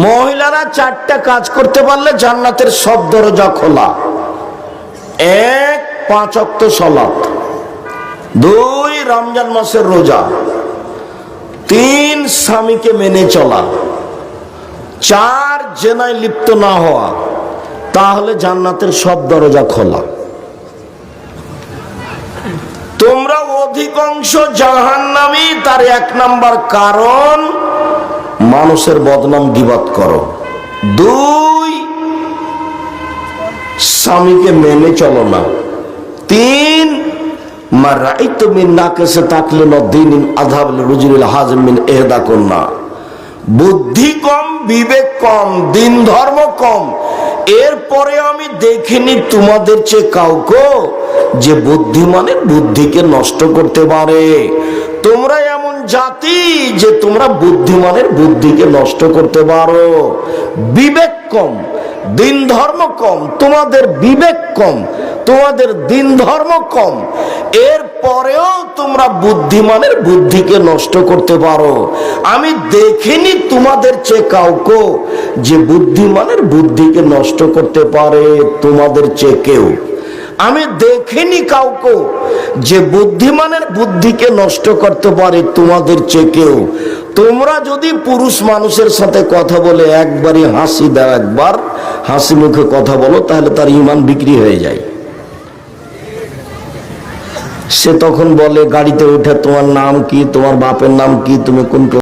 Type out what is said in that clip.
মহিলারা 4টা কাজ করতে পারলে জান্নাতের সব দরজা খোলা। 1, 5 ওয়াক্ত সালাত। 2, রমজান মাসের রোজা। 3, স্বামীকে মেনে চলা। 4, জেনায় লিপ্ত না হওয়া। তাহলে জান্নাতের সব দরজা খোলা। তোমরা অধিকাংশ জাহান্নামী, তার 1 নাম্বার কারণ মানুষের বদনাম গীবত করো। 2, স্বামীকে মেনে চলো না। 3, মারাইতু মিন নাকিসে তাকলিন দ্বীনিন আযহাব লিরুজুলিল হাযিম মিন ইহদা কুন্না। বুদ্ধি কম, বিবেক কম, দিন ধর্ম কম, এরপরে আমি দেখিনি তোমাদের চেয়ে কাউকে যে বুদ্ধিমানের বুদ্ধিকে নষ্ট করতে পারে। তোমরা এমন জাতি যে তোমরা বুদ্ধিমানের বুদ্ধিকে নষ্ট করতে পারো। বিবেক কম, দিন ধর্ম কম, তোমাদের বিবেক কম, তোমাদের দিন ধর্ম কম, এরপরেও তোমরা বুদ্ধিমানের বুদ্ধিকে নষ্ট করতে পারো। আমি দেখিনি তোমাদের চেয়ে কাউকে যে বুদ্ধিমানের বুদ্ধিকে নষ্ট করতে পারে তোমাদের চেয়ে কেউ। আমি দেখিনি কাউকে যে বুদ্ধিমানের বুদ্ধিকে নষ্ট করতে পারে তোমাদের চেয়ে কেউ। তোমরা যদি পুরুষ মানুষের সাথে কথা বলে একবারই হাসি দাও, একবার হাসি মুখে কথা বলো, তাহলে তার ঈমান বিক্রি হয়ে যায়। সে তখন বলে গাড়িতে উঠে তোমার নাম কি, তোমার বাপের নাম কি, তুমি কোন